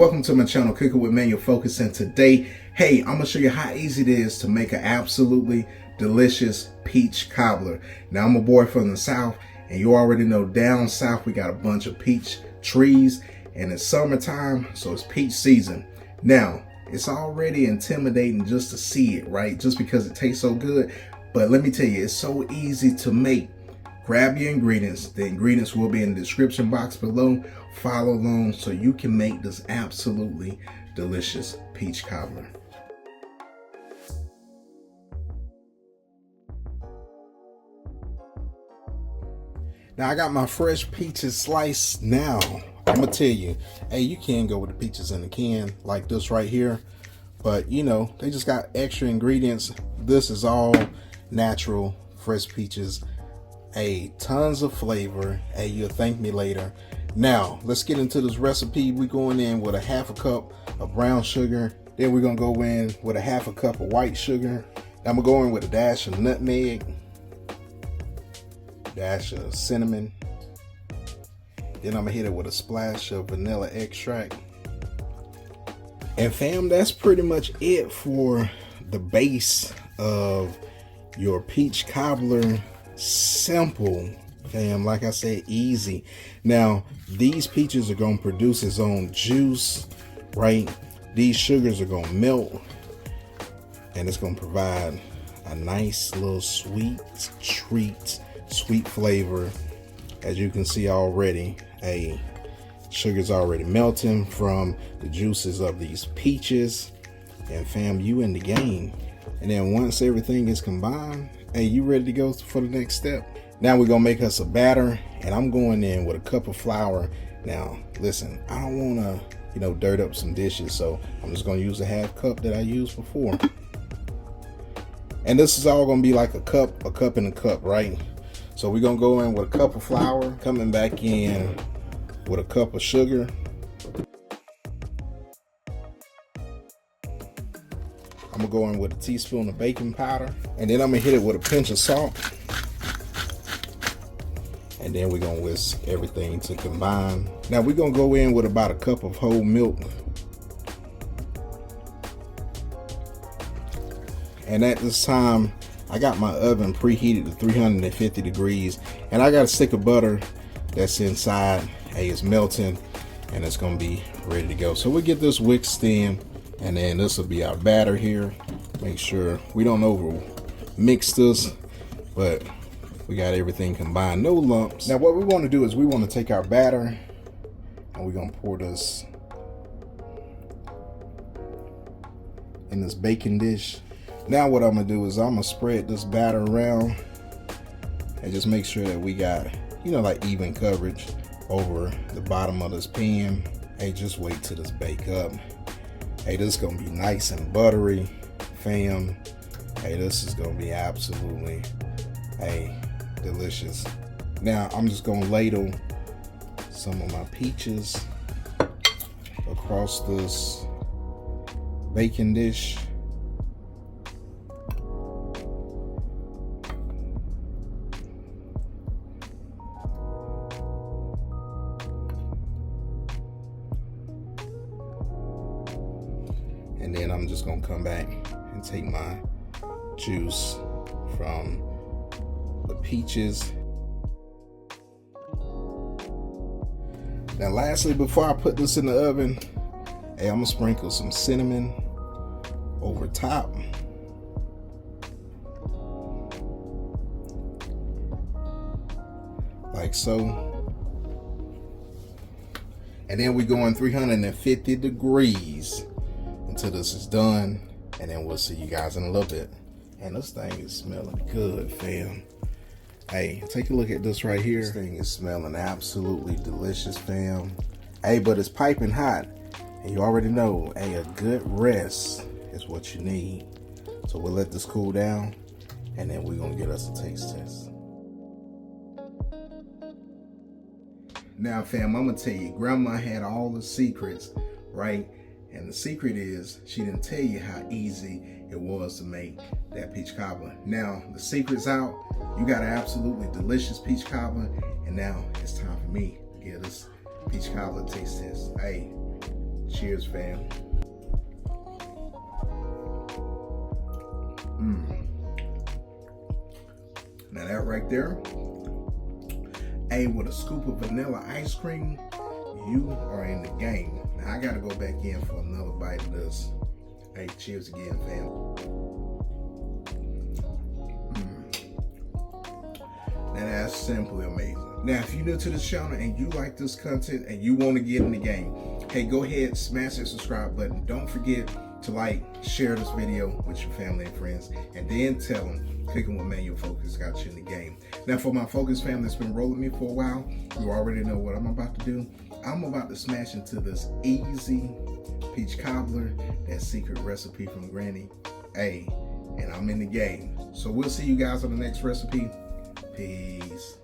Welcome to my channel, Cooking with Manual Focus, and today, I'm gonna show you how easy it is to make an absolutely delicious peach cobbler. Now, I'm a boy from the South, and you already know down south we got a bunch of peach trees, and it's summertime, so it's peach season. Now, it's already intimidating just to see it, right? Just because it tastes so good, but let me tell you, it's so easy to make. Grab your ingredients. The ingredients will be in the description box below. Follow along so you can make this absolutely delicious peach cobbler. Now I got my fresh peaches sliced. Now I'm gonna tell you, you can go with the peaches in the can like this right here, but you know, they just got extra ingredients. This is all natural fresh peaches. Tons of flavor. You'll thank me later. Now let's get into this recipe. We're going in with a half a cup of brown sugar. Then we're gonna go in with a half a cup of white sugar. I'm gonna go in with a dash of nutmeg, dash of cinnamon. Then I'm gonna hit it with a splash of vanilla extract. And fam, that's pretty much it for the base of your peach cobbler. Simple, fam. Like I said, easy. Now these peaches are going to produce its own juice, right? These sugars are going to melt, and it's going to provide a nice little sweet treat, sweet flavor. As you can see already, sugar's already melting from the juices of these peaches, and fam, you in the game. And then once everything is combined, you ready to go for the next step. Now we're gonna make us a batter, and I'm going in with a cup of flour. Now listen, I don't want to dirt up some dishes, so I'm just gonna use a half cup that I used before. And this is all gonna be like a cup and a cup, right? So we're gonna go in with a cup of flour, coming back in with a cup of sugar. I'm gonna go in with a teaspoon of baking powder, and then I'm gonna hit it with a pinch of salt, and then we're gonna whisk everything to combine. Now we're gonna go in with about a cup of whole milk, and at this time I got my oven preheated to 350 degrees, and I got a stick of butter that's inside. It's melting, and it's gonna be ready to go. So we'll get this whisked in, and then this will be our batter here. Make sure we don't over mix this, but we got everything combined, no lumps. Now what we want to do is we want to take our batter, and we're gonna pour this in this baking dish. Now what I'm gonna do is I'm gonna spread this batter around, and just make sure that we got like even coverage over the bottom of this pan. Just wait till this bake up. This is gonna be nice and buttery, fam. This is gonna be absolutely delicious. Now I'm just gonna ladle some of my peaches across this baking dish. And then I'm just gonna come back and take my juice from the peaches. Now lastly, before I put this in the oven, I'm gonna sprinkle some cinnamon over top. Like so. And then we go in 350 degrees until this is done, and then we'll see you guys in a little bit. And this thing is smelling good, fam. Take a look at this right here. This thing is smelling absolutely delicious, fam. But it's piping hot, and you already know, a good rest is what you need. So we'll let this cool down, and then we're gonna get us a taste test. Now, fam, I'm gonna tell you, Grandma had all the secrets, right? And the secret is she didn't tell you how easy it was to make that peach cobbler. Now the secret's out. You got an absolutely delicious peach cobbler, and now it's time for me to give this peach cobbler taste test. Hey, Cheers, fam. Now that right there, hey, with a scoop of vanilla ice cream, you are in the game. Now I gotta go back in for another bite of this. Hey, cheers again, fam. Now that's simply amazing. Now, if you're new to this channel and you like this content and you want to get in the game, hey, go ahead, smash that subscribe button. Don't forget to like, share this video with your family and friends, and then tell them cooking with Manual Focus got you in the game. Now, for my Focus family that's been rolling me for a while, you already know what I'm about to do. I'm about to smash into this easy peach cobbler, that secret recipe from Granny. Hey, and I'm in the game. So we'll see you guys on the next recipe. Peace.